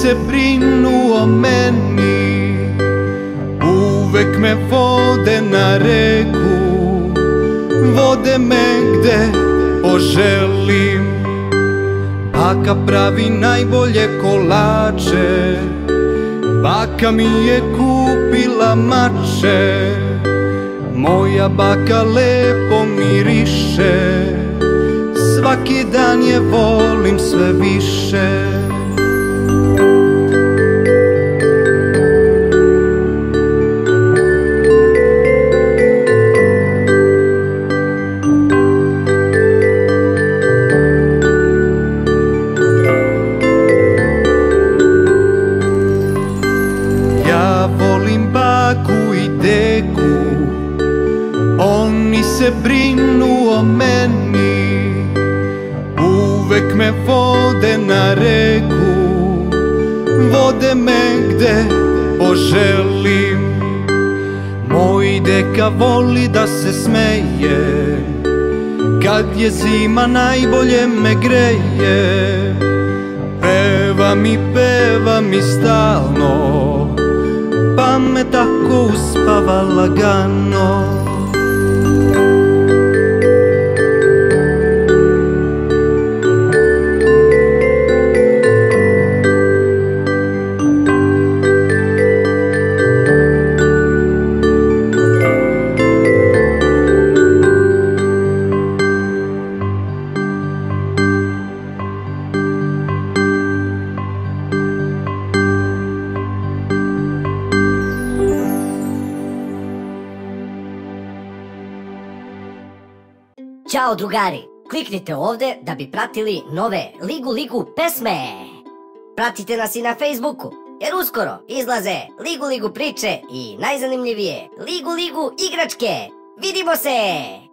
se brinu o meni, uvek me vode na reku, vode me gde poželim. Baka pravi najbolje kolače, baka mi je kupila mače, moja baka lepo miriše, svaki dan je volim sve više. Ja volim baku i deku, oni se brinu o meni, uvek me vode na reku, vode me gde poželim. Moj deka voli da se smeje, kad je zima najbolje me greje. Peva mi stalno, pa me tako uspava lagano. Ćao drugari, kliknite ovde da bi pratili nove Ligu pesme. Pratite nas i na Facebooku, jer uskoro izlaze Ligu priče i najzanimljivije Ligu igračke. Vidimo se!